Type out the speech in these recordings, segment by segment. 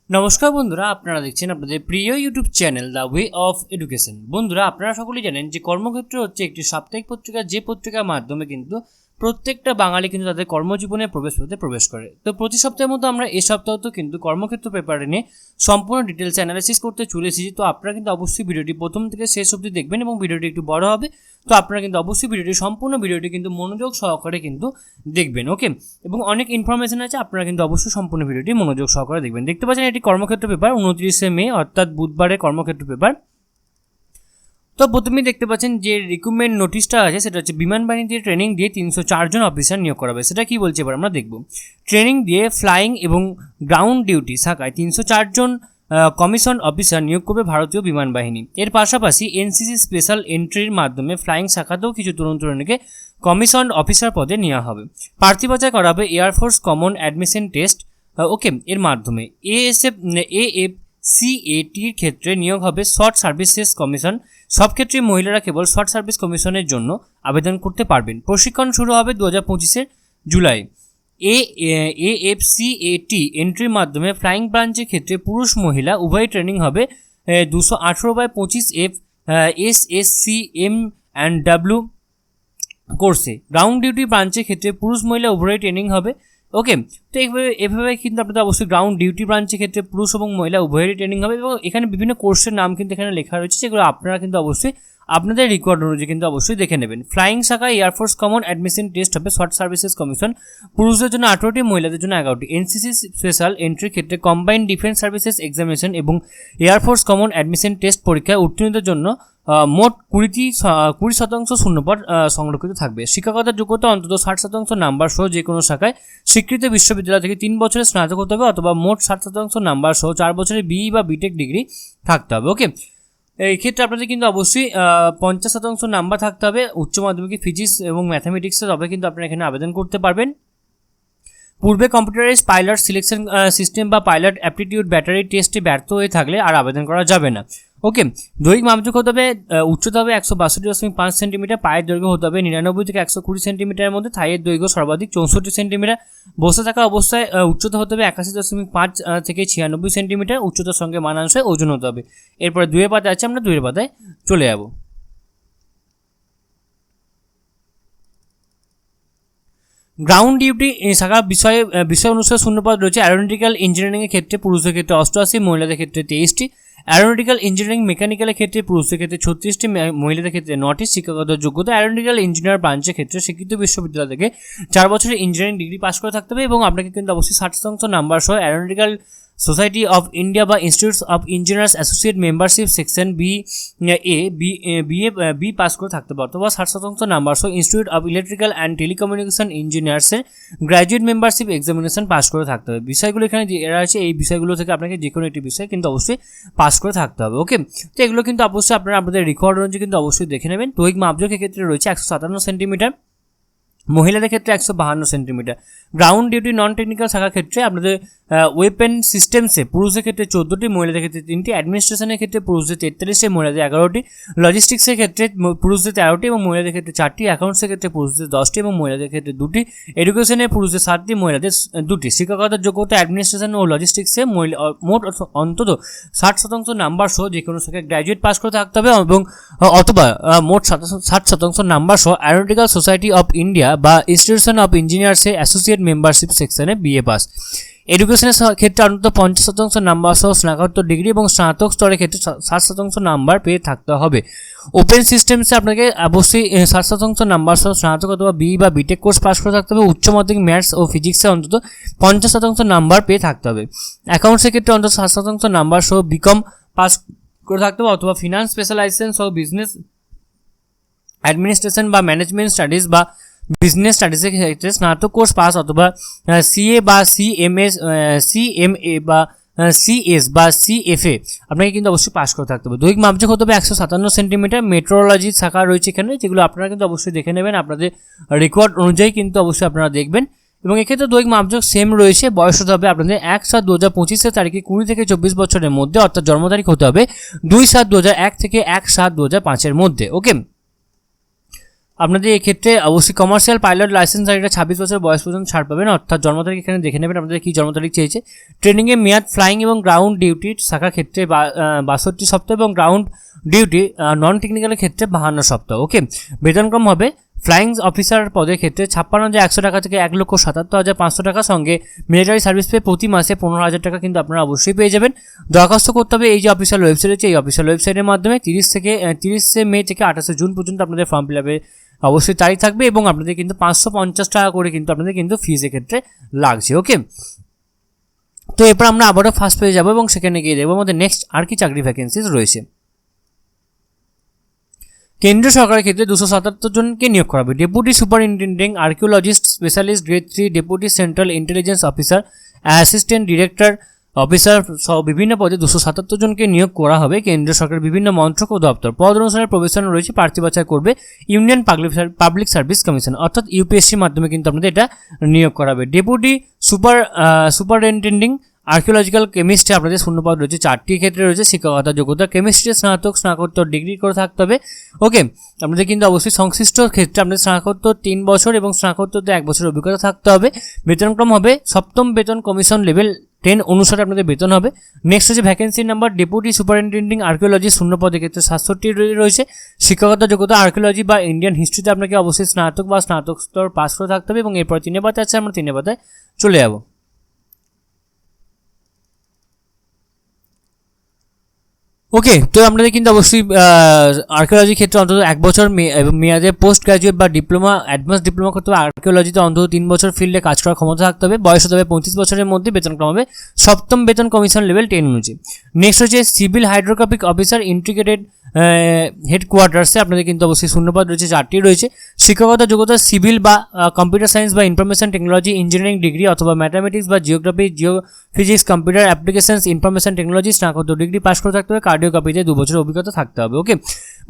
নমস্কার বন্ধুরা, আপনারা দেখছেন আপনাদের প্রিয় YouTube channel the way of education. বন্ধুরা, আপনারা সকলেই জানেন যে কর্মক্ষেত্র হচ্ছে একটি সাপ্তাহিক পত্রিকা, যে পত্রিকার মাধ্যমে কিন্তু প্রত্যেকটা বাঙালি কিন্তু তাদের কর্মজীবনে প্রবেশ করে। তো প্রতি সপ্তাহের মতো আমরা এই সপ্তাহতেও কিন্তু কর্মক্ষেত্র পেপারে নিয়ে সম্পূর্ণ ডিটেলস অ্যানালাইসিস করতে চলে এসেছি। তো আপনারা কিন্তু অবশ্যই ভিডিওটি প্রথম থেকে শেষ অবধি দেখবেন এবং ভিডিওটি একটু বড় হবে, তো আপনারা কিন্তু অবশ্যই সম্পূর্ণ ভিডিওটি কিন্তু মনোযোগ সহকারে কিন্তু দেখবেন। ওকে, এবং অনেক ইনফরমেশন আছে, আপনারা কিন্তু অবশ্যই সম্পূর্ণ ভিডিওটি মনোযোগ সহকারে দেখবেন। দেখতে পাচ্ছেন এটি কর্মক্ষেত্র পেপার 29শে মে অর্থাৎ বুধবারের কর্মক্ষেত্র পেপার। তো প্রথমেই দেখতে পাচ্ছেন যে রিক্রুটমেন্ট নোটিশটা আছে, সেটা হচ্ছে বিমান বাহিনীতে ট্রেনিং দিয়ে 304 জন অফিসার নিয়োগ করা হবে। সেটা কি বলছে এবার আমরা দেখব। ট্রেনিং দিয়ে ফ্লাইং এবং গ্রাউন্ড ডিউটি শাখায় 304 জন কমিশন অফিসার নিয়োগ করবে ভারতীয় বিমান বাহিনী। এর পাশাপাশি এনসিসি স্পেশাল এন্ট্রির মাধ্যমে ফ্লাইং শাখাতেও কিছু তরুণকে কমিশন অফিসার পদে নেওয়া হবে। প্রার্থী বাছাই করা হবে air force common admission test okay এর মাধ্যমে। AFCATর ক্ষেত্রে নিয়োগ হবে শর্ট সার্ভিসেস কমিশন। সব ক্ষেত্রে মহিলারা কেবল শর্ট সার্ভিস কমিশনের জন্য আবেদন করতে পারবেন। প্রশিক্ষণ শুরু হবে 2025 জুলাই। AFCAT এন্ট্রির মাধ্যমে ফ্লাইং ব্রাঞ্চের ক্ষেত্রে পুরুষ মহিলা উভয় ট্রেনিং হবে 218/25F SSCM&W কোর্সে। গ্রাউন্ড ডিউটি ব্রাঞ্চের ক্ষেত্রে পুরুষ মহিলা উভয় ট্রেনিং হবে। ওকে, তো এভাবে কিন্তু আপনাদের অবশ্যই গ্রাউন্ড ডিউটি ব্রাঞ্চের ক্ষেত্রে পুরুষ এবং মহিলা উভয়েরই ট্রেনিং হবে এবং এখানে বিভিন্ন কোর্সের নাম কিন্তু এখানে লেখা রয়েছে, যেগুলো আপনারা কিন্তু অবশ্যই আপনাদের রিকোয়ার্ড অনুযায়ী কিন্তু অবশ্যই দেখে নেবেন। ফ্লাইং শাখায় এয়ারফোর্স কমন অ্যাডমিশন টেস্ট হবে শর্ট সার্ভিসেস কমিশন, পুরুষদের জন্য 18টি, মহিলাদের জন্য 11টি। এনসিসি স্পেশাল এন্ট্রির ক্ষেত্রে কম্বাইন্ড ডিফেন্স সার্ভিসেস এক্সামিনেশন এবং এয়ারফোর্স কমন অ্যাডমিশন টেস্ট পরীক্ষায় উত্তীর্ণদের জন্য মোট 20% শূন্যপদ সংরক্ষিত থাকবে। শিক্ষকতার যোগ্যতা অন্তত 60% নাম্বার সহ যে কোনো শাখায় স্বীকৃত বিশ্ববিদ্যালয় থেকে 3 বছরের স্নাতক হতে হবে অথবা মোট 60% নাম্বার সহ 4 বছরের BE বা বিটেক ডিগ্রি থাকতে হবে। ওকে, এই ক্ষেত্রে আপনাদের কিন্তু অবশ্যই 50% নাম্বার থাকতে হবে উচ্চ মাধ্যমিকে ফিজিক্স এবং ম্যাথামেটিক্সে, তবে কিন্তু আপনারা এখানে আবেদন করতে পারবেন। পূর্বে কম্পিউটারাইজ পাইলট সিলেকশন সিস্টেম বা পাইলট অ্যাপটিটিউড ব্যাটারি টেস্টে ব্যর্থ হয়ে থাকলে আর আবেদন করা যাবে না। ওকে, দৈহিক মাপযোগ হতে হবে, উচ্চতা হবে 162.5 সেন্টিমিটার, পায়ের দৈর্ঘ্য হতে হবে 99 থেকে 120 সেন্টিমিটারের মধ্যে, থাইয়ের দৈর্ঘ্য সর্বাধিক 64 সেন্টিমিটার, বসে থাকা অবস্থায় উচ্চতা হতে হবে 81.5 থেকে 96 সেন্টিমিটার, উচ্চতার সঙ্গে মানানসই ওজন হতে হবে। এরপরে দুয়ের পাতায় আছে, আমরা দুয়ের পাতায় চলে যাব। গ্রাউন্ড ডিউটি শাখার বিষয় অনুসারে শূন্যপদ রয়েছে। অ্যারোনটিক্যাল ইঞ্জিনিয়ারিংয়ের ক্ষেত্রে পুরুষদের ক্ষেত্রে 88, মহিলাদের ক্ষেত্রে 23টি। অ্যারোনটিক্যাল ইঞ্জিনিয়ারিং মেকানিক্যালের ক্ষেত্রে পুরুষদের ক্ষেত্রে 36টি, মহিলাদের ক্ষেত্রে 9টি। শিক্ষাগত যোগ্যতা অ্যারোনটিক্যাল ইঞ্জিনিয়ার ব্রাঞ্চের ক্ষেত্রে স্বীকৃত বিশ্ববিদ্যালয় থেকে 4 বছরের ইঞ্জিনিয়ারিং ডিগ্রি পাস করে থাকতে হবে এবং আপনাকে কিন্তু অবশ্যই 60% নাম্বার সহ অ্যারোনটিক্যাল সোসাইটি অফ ইন্ডিয়া বা institutes of engineers associate membership section B pass করে থাকতে পারে অথবা 60% নাম্বার সহ institute of electrical and telecommunication ইঞ্জিনিয়ার্সের গ্র্যাজুয়েট মেম্বারশিপ এক্সামিনেশন পাস করে থাকতে হবে। বিষয়গুলো এখানে এরা আছে, এই বিষয়গুলো থেকে আপনাকে যে কোনো একটি বিষয় কিন্তু অবশ্যই পাস করে থাকতে হবে। ওকে, তো এগুলো কিন্তু অবশ্যই আপনারা আপনাদের রেকর্ড অনুযায়ী কিন্তু অবশ্যই দেখে নেবেন। দৈহিক মাপযোগের ক্ষেত্রে রয়েছে 157 সেন্টিমিটার, মহিলাদের ক্ষেত্রে 152 centimetre. Ground duty non technical শাখার ক্ষেত্রে আপনাদের ওয়েপেন সিস্টেমসে পুরুষদের ক্ষেত্রে 14টি, মহিলাদের ক্ষেত্রে 3টি। অ্যাডমিনিস্ট্রেশনের ক্ষেত্রে পুরুষদের 43টি, মহিলাদের 11টি। লজিস্টিক্সের ক্ষেত্রে পুরুষদের 13টি এবং মহিলাদের ক্ষেত্রে 4টি। অ্যাকাউন্টসের ক্ষেত্রে পুরুষদের 10টি এবং মহিলাদের ক্ষেত্রে 2টি। এডুকেশনে পুরুষদের 7টি, মহিলাদের 2টি। শিক্ষকতার যোগ্যতা অ্যাডমিনিস্ট্রেশন ও লজিস্টিক্সে মোট অন্তত 60% নাম্বার সহ যে কোনো শাখায় গ্র্যাজুয়েট পাস করে থাকতে হবে এবং অথবা মোট 60% নাম্বার সহ অ্যারোনটিক্যাল সোসাইটি অফ ইন্ডিয়া বা ইনস্টিটিউশন অফ ইঞ্জিনিয়ার্সের অ্যাসোসিয়েট মেম্বারশিপ সেকশনে BA পাস। এডুকেশনের ক্ষেত্রে অন্তত 50% নাম্বার সহ স্নাতকোত্তর ডিগ্রি এবং স্নাতক স্তরের ক্ষেত্রে 60% নাম্বার পেয়ে থাকতে হবে। ওপেন সিস্টেমসে আপনাকে অবশ্যই 60% নাম্বার সহ স্নাতক অথবা BE বা বিটেক কোর্স পাস করে থাকতে হবে। উচ্চ মাধ্যমিক ম্যাথস ও ফিজিক্সে অন্তত 50% নাম্বার পেয়ে থাকতে হবে। অ্যাকাউন্টসের ক্ষেত্রে অন্তত 60% নাম্বার সহ BCom পাস করে থাকতে হবে অথবা ফিনান্স স্পেশালাইজেশন সহ বিজনেস অ্যাডমিনিস্ট্রেশন বা ম্যানেজমেন্ট স্টাডিজ বা বিজনেস স্টাডিজের ক্ষেত্রে স্নাতক কোর্স পাস অথবা CA বা CMA বা CS বা CFA আপনাকে কিন্তু অবশ্যই পাস করে থাকতে হবে। দৈহিক মাপযোগ হতে হবে 157 সেন্টিমিটার। মেট্রোলজি শাখা রয়েছে এখানে, যেগুলো আপনারা কিন্তু অবশ্যই দেখে নেবেন আপনাদের রেকর্ড অনুযায়ী কিন্তু অবশ্যই আপনারা দেখবেন এবং এক্ষেত্রে দৈহিক মাপযোগ সেম রয়েছে। বয়স হতে হবে আপনাদের 1/7/2025 তারিখে 20 থেকে 24 বছরের মধ্যে, অর্থাৎ জন্ম তারিখ হতে হবে 2/7/2001 থেকে 1/7/2005 মধ্যে। ওকে, আপনাদের এক্ষেত্রে অবশ্যই কমার্শিয়াল পাইলট লাইসেন্সধারীরা 26 বছর বয়স পর্যন্ত ছাড় পাবেন, অর্থাৎ জন্ম তারিখ এখানে দেখে নেবেন আপনাদের কী জন্ম তারিখ চেয়েছে। ট্রেনিংয়ের মেয়াদ ফ্লাইং এবং গ্রাউন্ড ডিউটির শাখার ক্ষেত্রে 62 সপ্তাহ এবং গ্রাউন্ড ডিউটি নন টেকনিক্যালের ক্ষেত্রে 52 সপ্তাহ। ওকে, বেতনক্রম হবে ফ্লাইং অফিসার পদের ক্ষেত্রে 56,100 টাকা থেকে 1,77,500 টাকা, সঙ্গে মিলিটারি সার্ভিস পে প্রতি মাসে 15,000 টাকা কিন্তু আপনারা অবশ্যই পেয়ে যাবেন। দরখাস্ত করতে হবে এই যে অফিসিয়াল ওয়েবসাইট আছে, এই অফিসিয়াল ওয়েবসাইটের মাধ্যমে 30 মে থেকে 28 জুন পর্যন্ত আপনাদের ফর্ম ফিল আপে অবশ্যই তারিখ থাকবে এবং আপনাদের কিন্তু 550 টাকা করে কিন্তু আপনাদের কিন্তু ফিজের ক্ষেত্রে লাগছে। ওকে, তো এরপর আমরা আবারও ফার্স্ট পেয়ে যাবো এবং সেখানে গিয়ে দেখবো আমাদের নেক্সট আর কি চাকরি ভ্যাকেন্সিজ রয়েছে। কেন্দ্রীয় সরকারের ক্ষেত্রে 277 জনকে নিয়োগ করা হবে। Deputy superintendent archaeologist specialist grade 3, deputy central intelligence officer, assistant director officer সহ বিভিন্ন পদে 277 জনকে নিয়োগ করা হবে। কেন্দ্রীয় সরকারের বিভিন্ন মন্ত্রক ও দপ্তর পদ অনুসারে প্রবেশন রয়েছে। প্রার্থী বাছাই করবে ইউনিয়ন পাবলিক সার্ভিস কমিশন অর্থাৎ ইউপিএসসির মাধ্যমে কিন্তু আপনাদের এটা নিয়োগ করা হবে। ডেপুটি সুপারিনটেন্ডিং আর্কিওলজিক্যাল কেমিস্ট্রি আপনাদের শূন্যপদ রয়েছে 4টি ক্ষেত্রে রয়েছে। শিক্ষকতা যোগ্যতা কেমিস্ট্রি স্নাতকোত্তর ডিগ্রি করে থাকতে হবে। ওকে, আপনাদের কিন্তু অবশ্যই সংশ্লিষ্ট ক্ষেত্রে আপনাদের স্নাতকোত্তর 3 বছর এবং স্নাতকোত্তর 1 বছরের অভিজ্ঞতা থাকতে হবে। বেতনক্রম হবে 7ম বেতন কমিশন লেভেল 10 অনুসারে আপনাদের বেতন হবে। নেক্সট হচ্ছে vacancy number deputy superintending archaeology শূন্যপদের ক্ষেত্রে 67টি রয়েছে। শিক্ষকতা যোগ্যতা আর্কিওলজি বা ইন্ডিয়ান হিস্ট্রিতে আপনাকে অবশ্যই স্নাতক বা স্নাতকোত্তর পাস করে থাকতে হবে এবং এরপর 3 পাতায় আছে, আমরা 3 পাতায় চলে যাব। ওকে, তো আপনাদের কিন্তু অবশ্যই আর্কিওলজির ক্ষেত্রে অন্তত 1 বছর মেয়াদে পোস্ট গ্রাজুয়েট বা ডিপ্লোমা অ্যাডভান্স ডিপ্লোমা করতে হবে। আর্কিওলজিতে অন্তত 3 বছর ফিল্ডে কাজ করার ক্ষমতা থাকতে হবে। বয়স হতে হবে 35 বছরের মধ্যে। বেতনক্রম হবে 7ম বেতন কমিশন লেভেল 10 অনুযায়ী। নেক্সট হচ্ছে সিভিল হাইড্রোগ্রাফিক অফিসার ইন্টিগ্রেটেড হেডকোয়ার্টার্সে আপনাদের কিন্তু অবশ্যই শূন্যপদ রয়েছে 4টি রয়েছে। শিক্ষকতা যোগ্যতা সিভিল বা কম্পিউটার সায়েন্স বা ইনফরমেশন টেকনোলজি ইঞ্জিনিয়ারিং ডিগ্রি অথবা ম্যাথামেটিক্স বা geography physics computer applications information technology স্নাতকোত্তর ডিগ্রি পাস করে থাকতে হবে। কার্ডিওগ্রাফিতে 2 বছরের অভিজ্ঞতা থাকতে হবে। ওকে,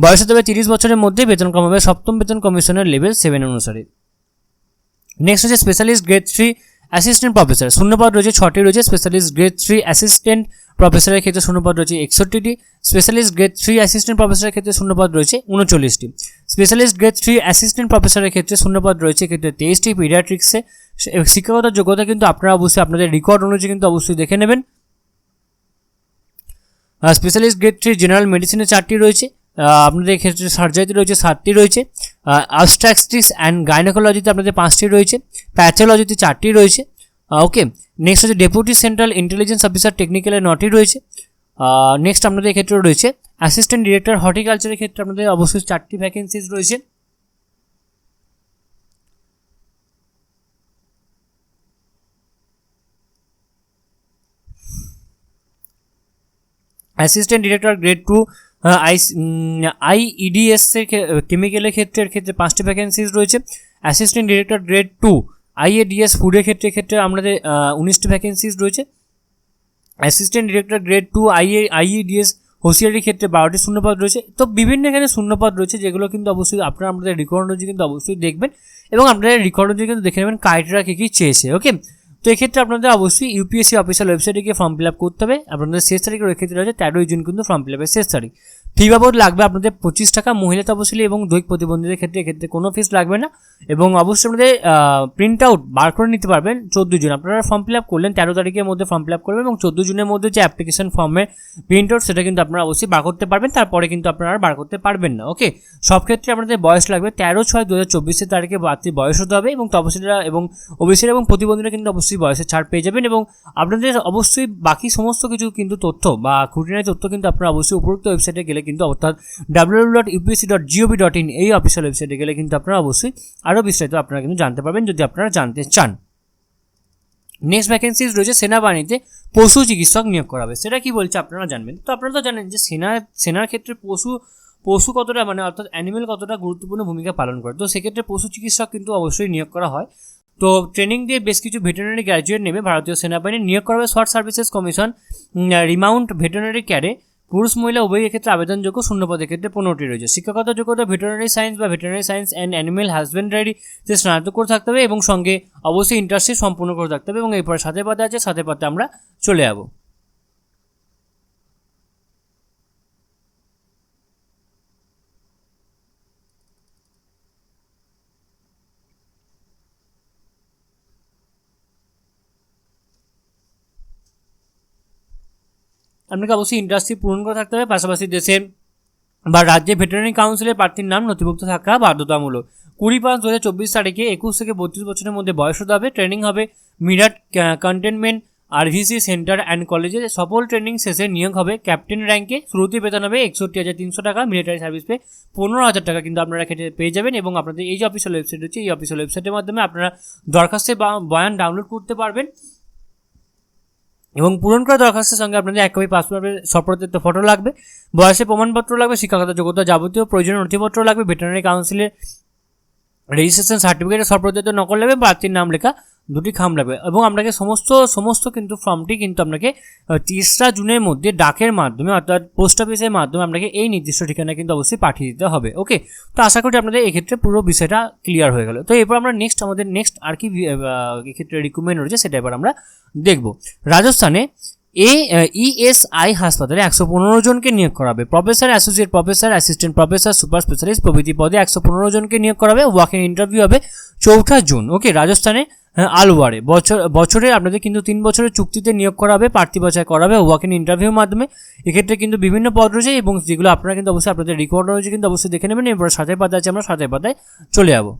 বয়স হতে হবে 30 বছরের মধ্যে। বেতনক্রম হবে 7ম বেতন কমিশনের লেভেল 7 অনুসারে। নেক্সট হচ্ছে স্পেশালিস্ট গ্রেড 3 অ্যাসিস্ট্যান্ট প্রফেসর শূন্যপদ রয়েছে 6টি রয়েছে। স্পেশালিস্ট গ্রেড 3 অ্যাসিস্ট্যান্ট প্রফেসরের ক্ষেত্রে শূন্যপদ রয়েছে 61টি। স্পেশালিস্ট গ্রেড 3 অ্যাসিস্ট্যান্ট প্রফেসরের ক্ষেত্রে শূন্যপদ রয়েছে 39টি। স্পেশালিস্ট গ্রেড 3 অ্যাসিস্ট্যান্ট প্রফেসরের ক্ষেত্রে শূন্যপদ রয়েছে ক্ষেত্রে 23টি। পিডিয়াট্রিক্সে শিক্ষাগত যোগ্যতা কিন্তু আপনারা অবশ্যই আপনাদের রেকর্ড অনুযায়ী কিন্তু অবশ্যই দেখে নেবেন। স্পেশালিস্ট গ্রেড 3 জেনারেল মেডিসিনে 4টি রয়েছে। আপনাদের ক্ষেত্রে সার্জারিতে রয়েছে 7টি রয়েছে। অবস্ট্রাকটিক্স অ্যান্ড গাইনোকোলজিতে আপনাদের 5টি রয়েছে। প্যাথোলজিতে 4টি রয়েছে। ওকে, নেক্সট হচ্ছে ডেপুটি সেন্ট্রাল ইন্টেলিজেন্স অফিসার টেকনিক্যালে 9টি রয়েছে। নেক্সট আপনাদের ক্ষেত্রে রয়েছে অ্যাসিস্ট্যান্ট ডিরেক্টর হর্টিকালচারের ক্ষেত্রে আপনাদের অবশ্যই 4টি ভ্যাকেন্সিজ রয়েছে। অ্যাসিস্ট্যান্ট ডিরেক্টর গ্রেড 2 আইইডিএস এর কেমিক্যালের ক্ষেত্রে 5টি ভ্যাকেন্সিজ রয়েছে। অ্যাসিস্ট্যান্ট ডিরেক্টর গ্রেড 2 আইএডিএস ফুডের ক্ষেত্রে আমাদের 19টি ভ্যাকেন্সিজ রয়েছে। অ্যাসিস্ট্যান্ট ডিরেক্টর গ্রেড 2 আইইডিএস হোসিয়ারির ক্ষেত্রে 12টি শূন্যপদ রয়েছে। তো বিভিন্ন এখানে শূন্যপদ রয়েছে যেগুলো কিন্তু অবশ্যই আপনারা আমাদের রেকর্ড অনুযায়ী কিন্তু অবশ্যই দেখবেন এবং আপনারা রেকর্ড অনুযায়ী কিন্তু দেখে নেবেন ক্রাইটেরিয়া কী কী চেয়েছে। ওকে, তো এক্ষেত্রে আপনাদের অবশ্যই ইউপিএসসি অফিসিয়াল ওয়েবসাইটে গিয়ে ফর্ম ফিল আপ করতে হবে। আপনাদের শেষ তারিখ ক্ষেত্রে রয়েছে 13 জুন কিন্তু ফর্ম ফিল আপের শেষ তারিখ। ফি বাবদ লাগবে আপনাদের 25 টাকা। মহিলা তপশিলি এবং দৈহিক প্রতিবন্ধীদের ক্ষেত্রে এক্ষেত্রে কোনো ফিস লাগবে না এবং অবশ্যই আপনাদের প্রিন্ট আউট বার করে নিতে পারবেন 14 জুন। আপনারা ফর্ম ফিল আপ করলেন 13 তারিখের মধ্যে ফর্ম ফিল আপ করবেন এবং 14 জুনের মধ্যে যে অ্যাপ্লিকেশন ফর্মের প্রিন্ট আউট সেটা কিন্তু আপনারা অবশ্যই বার করতে পারবেন, তারপরে কিন্তু আপনারা বার করতে পারবেন না। ওকে, সব ক্ষেত্রে আপনাদের বয়স লাগবে 13/6/2024 তারিখে বাড়তি বয়স হতে হবে এবং তপশিলীরা এবং ওবিসিরা এবং প্রতিবন্ধীরা কিন্তু অবশ্যই বয়সের ছাড় পেয়ে যাবেন এবং আপনাদের অবশ্যই বাকি সমস্ত কিছু কিন্তু তথ্য বা খুঁটিনাটি তথ্য কিন্তু আপনারা অবশ্যই উপরোক্ত ওয়েবসাইটে গেলে কিন্তু অর্থাৎ www.upsc.gov.in এই অফিসিয়াল ওয়েবসাইটে গেলে কিন্তু আপনারা অবশ্যই আরও বিস্তারিত আপনারা কিন্তু জানতে পারবেন যদি আপনারা জানতে চান। নেক্সট ভ্যাকেন্সিজ রয়েছে সেনাবাহিনীতে পশু চিকিৎসক নিয়োগ করা হবে। সেটা কি বলছে আপনারা জানবেন। তো আপনারা তো জানেন যে সেনার ক্ষেত্রে পশু কতটা অর্থাৎ অ্যানিমেল কতটা গুরুত্বপূর্ণ ভূমিকা পালন করে। তো সেক্ষেত্রে পশু চিকিৎসক কিন্তু অবশ্যই নিয়োগ করা হয়। তো ট্রেনিং দিয়ে বেশ কিছু ভেটেরিনারি গ্র্যাজুয়েট নেবে ভারতীয় সেনাবাহিনী। নিয়োগ করা হবে short services commission remount veterinary ক্যাডে। পুরুষ মহিলা উভয়ের ক্ষেত্রে আবেদনযোগ্য। শূন্যপদের ক্ষেত্রে 15টি রয়েছে। শিক্ষকতা যোগ্যতা ভেটেরিনারি সায়েন্স বা ভেটেরিনারি সায়েন্স অ্যান্ড অ্যানিমেল হাজবেন্ডারিতে স্নাতক করে থাকতে হবে এবং সঙ্গে অবশ্যই ইন্টার্নশিপ সম্পূর্ণ করে থাকতে হবে এবং এরপরে সাথে পাতে আছে, সাথে পাতে আমরা চলে যাব। আপনাকে অবশ্যই ইন্ডাস্ট্রি পূরণ করে থাকতে হবে, পাশাপাশি দেশের বা রাজ্যে ভেটেরিনারি কাউন্সিলের প্রার্থীর নাম নথিভুক্ত থাকা বাধ্যতামূলক। 20/5/2024 তারিখে 21 থেকে 32 বছরের মধ্যে বয়স হতে হবে। ট্রেনিং হবে মিরাট কন্টেনমেন্ট আরভিসি সেন্টার অ্যান্ড কলেজে। সফল ট্রেনিং শেষে নিয়োগ হবে ক্যাপ্টেন র্যাঙ্কে। শুরুতে বেতন হবে 61,300 টাকা, মিলিটারি সার্ভিস পে 15,000 টাকা কিন্তু আপনারা পেয়ে যাবেন। এবং আপনাদের এই যে অফিসিয়াল ওয়েবসাইট হচ্ছে, এই অফিসিয়াল ওয়েবসাইটের মাধ্যমে আপনারা দরখাস্তের বয়ান ডাউনলোড করতে পারবেন এবং পূরণ করা দরখাস্তের সঙ্গে আপনাদের 1 কপি পাসপোর্টের সপ্রতিত ফটো লাগবে, বয়সের প্রমাণপত্র লাগবে, শিক্ষাগত যোগ্যতা যাবতীয় প্রয়োজনীয় নথিপত্র লাগবে, ভেটেরিনারি কাউন্সিলের রেজিস্ট্রেশন সার্টিফিকেটের সপ্রতিত নকল লাগবে, প্রার্থীর নাম লেখা 2টি খাম লাগবে। এবং আপনাকে সমস্ত কিন্তু ফর্মটি কিন্তু আপনাকে 3রা জুনের মধ্যে ডাকের মাধ্যমে অর্থাৎ পোস্ট অফিসের মাধ্যমে আপনাকে এই নির্দিষ্ট ঠিকানায় কিন্তু অবশ্যই পাঠিয়ে দিতে হবে। ওকে, তো আশা করি আপনাদের এক্ষেত্রে পুরো বিষয়টা ক্লিয়ার হয়ে গেল। তো এরপর আমরা আমাদের নেক্সট আর কি এক্ষেত্রে রিকমেন্ড রয়েছে সেটা এবার আমরা দেখব। রাজস্থানে ESI হাসপাতালে 115 জনকে নিয়োগ করা হবে। Professor, associate professor, assistant professor, super specialist প্রভৃতি পদে 115 জনকে নিয়োগ করা হবে। ওয়াক ইন ইন্টারভিউ হবে 4 জুন। ওকে, রাজস্থানে আলওয়ারে বছরে আপনাদের কিন্তু 3 বছরের চুক্তিতে নিয়োগ করা হবে, প্রার্থী বাছাই করা হবে ওয়াক ইন ইন্টারভিউর মাধ্যমে। এক্ষেত্রে কিন্তু বিভিন্ন পদ রয়েছে এবং যেগুলো আপনারা কিন্তু অবশ্যই আপনাদের রেকর্ড রয়েছে কিন্তু অবশ্যই দেখে নেবেন। এরপর 7 পাতায় আছে, আমরা 7 পাতায় চলে যাবো।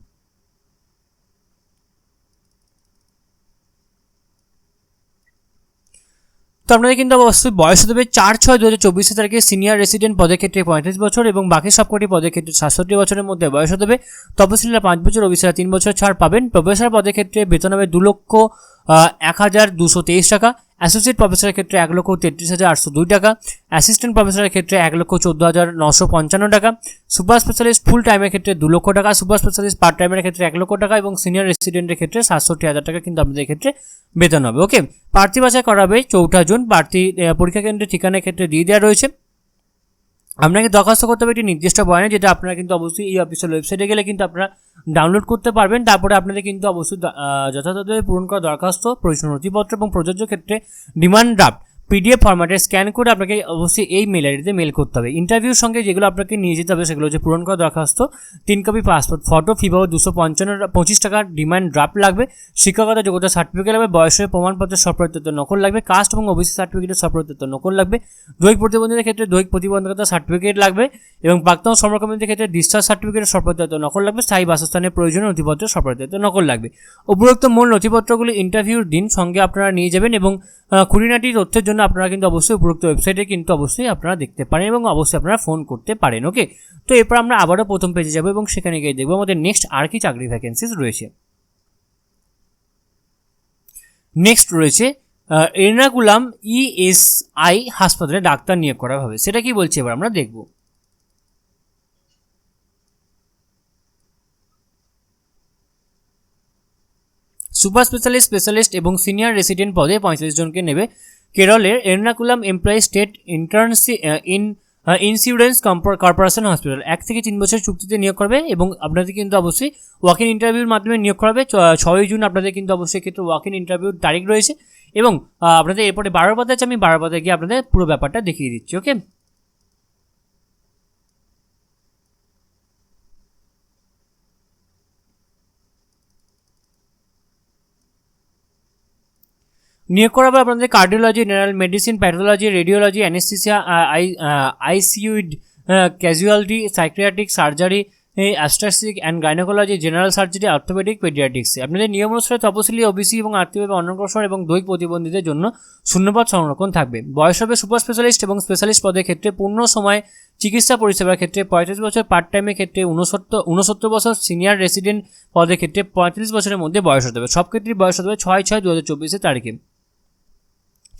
তো আপনাদের কিন্তু অবশ্যই বয়স হতে হবে 4/6/2024 তারিখে। সিনিয়র রেসিডেন্ট পদের ক্ষেত্রে 35 বছর এবং বাকি সবকটি পদের ক্ষেত্রে 67 বছরের মধ্যে বয়স হতে হবে। তপশিলীরা 5 বছর, ওবিসিরা 3 বছর ছাড় পাবেন। প্রফেসর পদের ক্ষেত্রে বেতন হবে 2,01,223 টাকা। অ্যাসোসিয়েট প্রফেসরের ক্ষেত্রে 1,33,802 টাকা। অ্যাসিস্ট্যান্ট প্রফেসরের ক্ষেত্রে 1,14,955 টাকা। সুপার স্পেশালিস্ট ফুল টাইমের ক্ষেত্রে 2 লক্ষ টাকা। সুপার স্পেশালিস্ট পার্ট টাইমের ক্ষেত্রে 1 লক্ষ টাকা এবং সিনিয়র রেসিডেন্টের ক্ষেত্রে 67,000 টাকা কিন্তু আপনাদের ক্ষেত্রে বেতন হবে। ওকে, প্রার্থী বাছাই করা হবে 4 জুন। প্রার্থী পরীক্ষা কেন্দ্রের ঠিকানার ক্ষেত্রে দিয়ে দেওয়া রয়েছে। আপনাকে দরখাস্ত করতে হবে একটি নির্দিষ্ট বয়ানে, যেটা আপনারা কিন্তু অবশ্যই এই অফিসিয়াল ওয়েবসাইটে গেলে কিন্তু আপনারা ডাউনলোড করতে পারবেন। তারপরে আপনাদের কিন্তু অবশ্যই যথাযথভাবে পূরণ করা দরখাস্ত, প্রয়োজনীয় নথিপত্র এবং প্রযোজ্য ক্ষেত্রে ডিমান্ড ড্রাফট PDF ফরম্যাটে স্ক্যান করে আপনাকে অবশ্যই এই মেল আইডিতে মেল করতে হবে। ইন্টারভিউর সঙ্গে যেগুলো আপনাকে নিয়ে যেতে হবে সেগুলো হচ্ছে পূরণ করা দরখাস্ত, 3 কপি পাসপোর্ট ফটো, ফি বাবদ 225 টাকা ডিমান্ড ড্রাফট লাগবে, শিক্ষাগত যোগ্যতা সার্টিফিকেট লাগবে, বয়সের প্রমাণপত্রের সপ্রতিত নকল লাগবে, কাস্ট এবং ওবিসি সার্টিফিকেটের সপ্রতিত নকল লাগবে, দৈহিক প্রতিবন্ধীদের ক্ষেত্রে দৈহিক প্রতিবন্ধকতা সার্টিফিকেট লাগবে এবং প্রাক্তন সমরকর্মীদের ক্ষেত্রে ডিসচার্জ সার্টিফিকেটের সপ্রতিত নকল লাগবে, স্থায়ী বাসস্থানের প্রয়োজনীয় নথিপত্রের সপ্রতিত নকল লাগবে। উপরোক্ত মূল নথিপত্রগুলি ইন্টারভিউর দিন সঙ্গে আপনারা নিয়ে যাবেন এবং খুঁটিনাটি তথ্যের জন্য আপনারা কিন্তু অবশ্যই উপরোক্ত ওয়েবসাইটে কিন্তু অবশ্যই আপনারা দেখতে পারেন এবং অবশ্যই আপনারা ফোন করতে পারেন। ওকে, তো এরপর আমরা আবারও প্রথম পেজে যাব এবং সেখানে গিয়ে দেখবো আমাদের নেক্সট আর কি চাকরি ভ্যাকেন্সিস রয়েছে। নেক্সট রয়েছে এর্নাকুলাম ESI হাসপাতালে ডাক্তার নিয়োগ করা হবে। সেটা কি বলছে এবার আমরা দেখব। সুপার স্পেশালিস্ট, স্পেশালিস্ট এবং সিনিয়র রেসিডেন্ট পদে 35 জনকে নেবে। কেরলের Ernakulam employee state insurance corporation hospital 1 থেকে 3 বছর চুক্তিতে নিয়োগ করবে এবং আপনাদের কিন্তু অবশ্যই ওয়াক ইন ইন্টারভিউর মাধ্যমে নিয়োগ করা হবে। 6 জুন আপনাদের কিন্তু অবশ্যই ক্ষেত্রে ওয়াক ইন ইন্টারভিউর তারিখ রয়েছে এবং আপনাদের এরপরে 12 পাতায় আছে, আমি 12 পাতায় গিয়ে আপনাদের পুরো ব্যাপারটা দেখিয়ে দিচ্ছি। ওকে, নিয়োগ করা হবে আপনাদের cardiology, general medicine, pathology, radiology, anaesthesia, ICU, casualty, psychiatric, surgery, obstetric and gynaecology, general surgery, orthopaedic, পেডিয়াট্রিক্সে। আপনাদের নিয়ম অনুসারে তপশিলি, ওবিসি এবং আর্থিকভাবে অনগ্রসর এবং দৈহিক প্রতিবন্ধীদের জন্য শূন্যপদ সংরক্ষণ থাকবে। বয়স হবে সুপার স্পেশালিস্ট এবং স্পেশালিস্ট পদের ক্ষেত্রে পূর্ণ সময় চিকিৎসা পরিষেবার ক্ষেত্রে 35 বছর, পার্ট টাইমের ক্ষেত্রে 69 বছর, সিনিয়র রেসিডেন্ট পদের ক্ষেত্রে 35 বছরের মধ্যে বয়স হতে হবে। সব ক্ষেত্রেই বয়স হতে হবে 6/6/2024 তারিখে।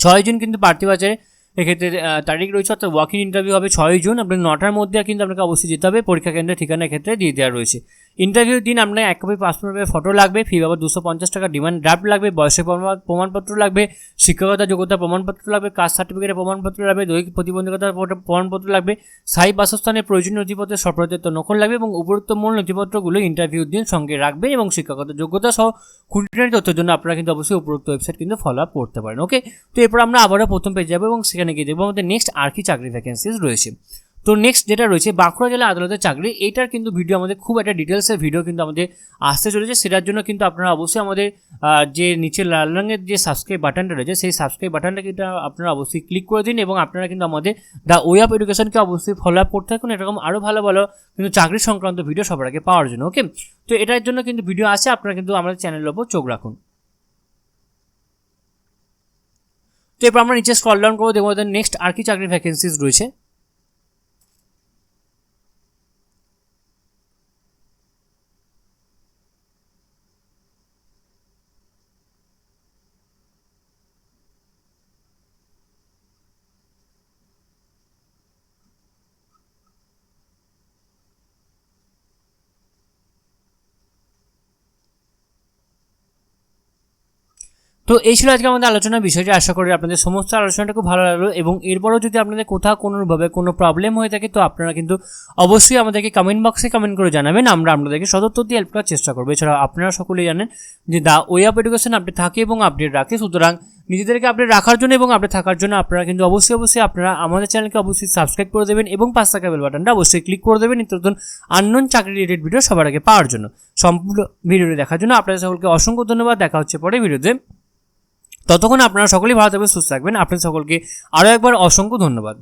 6 জুন কিন্তু প্রার্থী বাছাই এক্ষেত্রে তারিখ রয়েছে, অর্থাৎ ওয়াক ইন ইন্টারভিউ হবে 6 জুন। আপনার 9টার মধ্যে কিন্তু আপনাকে অবশ্যই যেতে হবে। পরীক্ষা কেন্দ্রের ঠিকানার ক্ষেত্রে দিয়ে দেওয়া রয়েছে। ইন্টারভিউর দিন আপনার 1 কপি পাসপোর্টের ফটো লাগবে, ফি বাবদ 250 টাকা ডিমান্ড ড্রাফট লাগবে, বয়সের প্রমাণপত্র লাগবে, শিক্ষকতা যোগ্যতা প্রমাণপত্র লাগবে, কাস্ট সার্টিফিকেটের প্রমাণপত্র লাগবে, দৈহিক প্রতিবন্ধকতার প্রমাণপত্র লাগবে, স্থায়ী বাসস্থানের প্রয়োজনীয় নথিপত্রের সপ্রতিত নকল লাগবে এবং উপরোক্ত মূল নথিপত্রগুলো ইন্টারভিউর দিন সঙ্গে রাখবেন এবং শিক্ষাগত যোগ্যতা সহ খুঁটিনাটি তথ্যের জন্য আপনারা কিন্তু অবশ্যই উপরোক্ত ওয়েবসাইট কিন্তু ফলো আপ করতে পারেন। ওকে, তো এরপর আমরা আবারও প্রথম পেজে যাবো এবং সেখানে গিয়ে দেখবো আমাদের নেক্সট আর কি চাকরি ভ্যাকেন্সিস রয়েছে। তো তো নেক্সট যেটা রয়েছে বাঁকুড়া জেলা আদালতের চাকরি, এইটার কিন্তু ভিডিও আমাদের খুব একটা ডিটেলসের ভিডিও কিন্তু আমাদের আসতে চলেছে। সেটার জন্য কিন্তু আপনারা অবশ্যই আমাদের যে নিচে লাল রঙের যে সাবস্ক্রাইব বাটনটা রয়েছে সেই সাবস্ক্রাইব বাটনটা কিন্তু আপনারা অবশ্যই ক্লিক করে দিন এবং আপনারা কিন্তু আমাদের দ্য ওয়ে অফ এডুকেশনকে অবশ্যই ফলো আপ করতে থাকুন এরকম আরও ভালো ভালো কিন্তু চাকরি সংক্রান্ত ভিডিও সবার আগে পাওয়ার জন্য। ওকে, তো এটার জন্য কিন্তু ভিডিও আছে, আপনারা কিন্তু আমাদের চ্যানেলের ওপর চোখ রাখুন। তো এরপর আমরা নিচে স্ক্রল ডাউন করবো, দেখবো নেক্সট আর কি চাকরির ভ্যাকেন্সিজ রয়েছে। তো এই ছিল আজকে আমাদের আলোচনার বিষয়টি। আশা করি আপনাদের সমস্ত আলোচনাটা খুব ভালো লাগলো এবং এরপরও যদি আপনাদের কোথাও কোনোভাবে কোনো প্রবলেম হয়ে থাকে তো আপনারা কিন্তু অবশ্যই আমাদেরকে কমেন্ট বক্সে কমেন্ট করে জানাবেন, আমরা আপনাদেরকে সদুত্তর দিয়ে হেল্প করার চেষ্টা করবো। এছাড়াও আপনারা সকলেই জানেন যে the way of education update থাকে এবং আপডেট রাখে, সুতরাং নিজেদেরকে আপডেট রাখার জন্য এবং আপডেট থাকার জন্য আপনারা কিন্তু অবশ্যই আপনারা আমাদের চ্যানেলকে অবশ্যই সাবস্ক্রাইব করে দেবেন এবং পাশে থাকা বেল বাটনটা অবশ্যই ক্লিক করে দেবেন নিত্য নতুন আননোন চাকরি রিলেটেড ভিডিও সবার আগে পাওয়ার জন্য। সম্পূর্ণ ভিডিওটি দেখার জন্য আপনাদের সকলকে অসংখ্য ধন্যবাদ। দেখা হচ্ছে পরে ভিডিওতে, ততক্ষণ আপনারা সকলেই ভালো থাকবেন, সুস্থ থাকবেন। আপনাদের সকলকে আরও একবার অসংখ্য ধন্যবাদ।